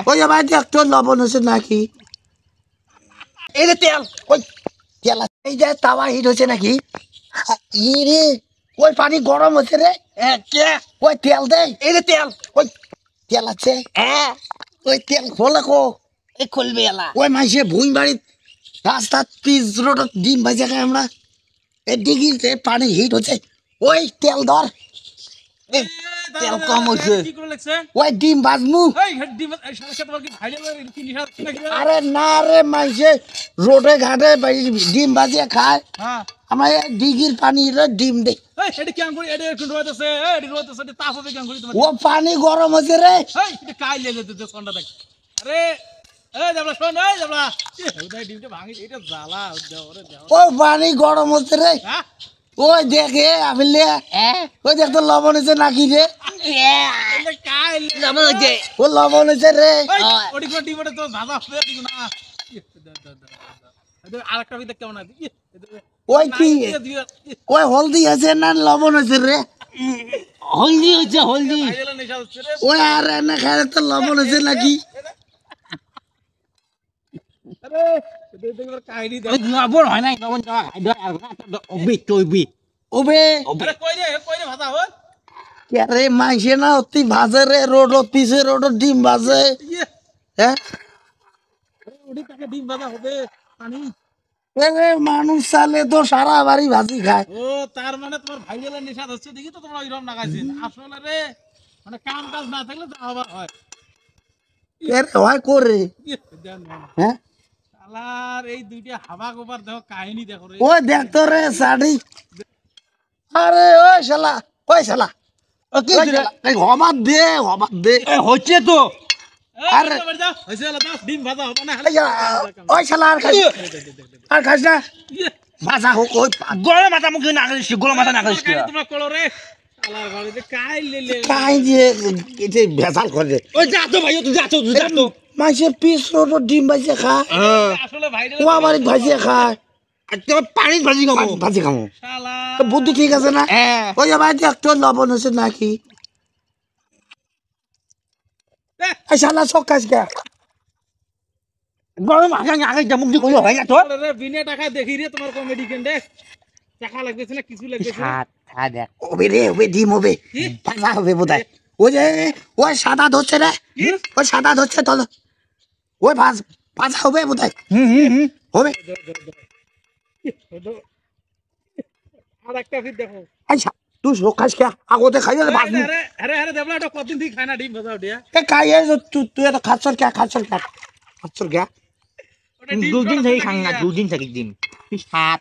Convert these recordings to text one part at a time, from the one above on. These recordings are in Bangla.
ওই ভাই দেখ তোর লবণ হচ্ছে নাকি এই যে তেল ওই তেল এই যে তাওয়া হিট হচ্ছে নাকি ই রে ওই পানি গরম হচ্ছে রে কে ওই তেল দে এই যে তেল ওই তেল আছে হ্যাঁ ওই তেল খোলা কো এই খুলবে এলা ওই মাইসে ভুঁই বাড়ি রাস্তার পিচ রোডত ডিম ভাজা খাই আমরা এই ডিগিতে পানি হিট হচ্ছে ওই তেল ধর তেল কম হইছে কি করে লাগছে ওই ডিম ভাজমু এই ডিম সমস্যা তোমার কি ভাইরাল কি নিশা হচ্ছে নাকি আরে না রে মাইসে রোডে ঘাটে ডিম ভাজিয়ে খায় হ্যাঁ আমার এই ডিগির পানি ডিম দে এই এটা কেন করে এটা একটু রোতেছে এই রোতেছে এটা তাপ হবে কেন করে তোমার ও পানি গরম হচ্ছে রে এই এটা কাই লেগে দিতে সন্ডা দেখ আরে এই যাবলা শোন এই যাবলা ওই ডিমটা ভাঙি এটা জ্বালা ওরে দাও ও পানি গরম হচ্ছে রে হ্যাঁ ওই দেখে আমিলে ওই দেখ তো লবণ হচ্ছে নাকি রে এটা কাই লবণ হইছে ও লবণ হচ্ছে রে ওটি করে ডিমটা তো ভাজা হবে ঠিক না আরেকটা ভিতরে কেমন আছে ওই কি ওই হলদি আছে না লবণ হচ্ছে রে হলদি হইছে হলদি ভাইরাল নেশা হচ্ছে রে ওই আর এনে খায় তো লবণ হচ্ছে নাকি আরে দেখো কাহিনী দেখ লবণ হয় নাই লবণ দেওয়া খাই আর ওবি তৈবি ওবে আরে কই রে ভাজা হল কে রে মাইসে না অতি ভাজে রে রোড পিছে রোড ডিম ভাজে ইয়ে হ্যাঁ ওটি টাকা ডিম ভাজা হবে পানি এ মানুষ চালে তো সারা বাড়ি ভাজি খায় ও তার মানে তোমার ভাইরালের নেশা হচ্ছে দেখি তো তোমরা ওইরকম লাগাইছেন আসলে রে মানে কাম কাজ না থাকলে তো আবার হয় কে রে হয় করে ইয়ে, দেন না। হ্যাঁ শালার এই দুইটা হাবা গোবার দেখো কাহিনী দেখো রে ওই দেখ তো রে শাড়ি আরে ওই শালা ওই শালা ও কি ওই শালা, এই হবার দে হচ্ছে তো আরে- হয়েছে দাও ডিম ভাজা হবে না এই শালা, ওই শালা আর খাস না ইয়ে, ভাজা হোক ওই গরম মাথা মুখে না করিস গরম মাথা না করিস কাহিনী তোমরা করো রে শালার ঘরে কাই লেলে কাই যে যে ভেজাল করে ওই যা তো ভাই তুই যা তো মাইসে পিস রোড ডিম ভাজিয়ে খায় আসলে ভাইরাল কুয়া বাড়িত ভাজিয়ে খায় আর তোমার পানির ভাজি খাবো ভাজি খামো শালা তো বুদ্ধি ঠিক আছে না হ্যাঁ ওই যে ভাই দেখ তোর লবণ হচ্ছে নাকি এই শালা সব কাজ কে গরম আগে আগে মুখ দিয়ে কইলো হয় না তো রে বিনা টাকা দেখি রে তোমার কমেডি কেন্ডে টাকা লাগতেছে না কিছু লাগতেছে না খা দেখ ওবে রে ওবে ডিম হবে ভাজা হবে বোধহয় ওই যে ওই সাদা ধরছে রে ওই সাদা ধরছে তো ওই ভাজা হবে বোধহয় হবে আর একটা ফির দেখো আচ্ছা তুই সব কাজ কে আগতে খাই ভাজবো আরে আরে আরে দেবলা এটা কতদিন থেকে খায় না ডিম ভাজা ওটা খাইয়ে তুই এটা খাচ্ছর কে খাচ্ছর কে ওটা ডিম দুদিন থেকে খাং না দুদিন থেকে ডিম সাত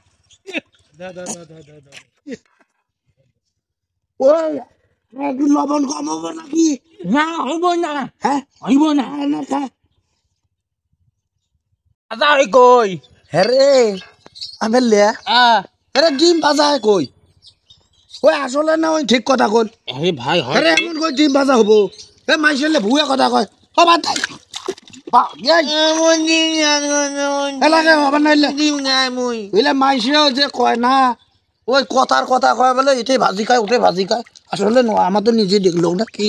দা ওই একটু লবণ কম হবে নাকি না হইব না হ্যাঁ হইব না না খা আজা হই কই হ্যাঁ রে আমি লে আরে ডিম ভাজা হয় কই ওই আসলে না ওই ঠিক কথা কল আরে ভাই হয় আরে এমন কই ডিম ভাজা হবো এ মাইসেলে ভুয়া কথা কয় ও বাদ দে এলাকে হবার নাইলে ডিম নাই মুই বুঝলে মাইসেও যে কয় না ওই কথার কথা কয় বলে এটাই ভাজি খায় ওটাই ভাজি খায় আসলে আমার তো নিজে দেখলো না কি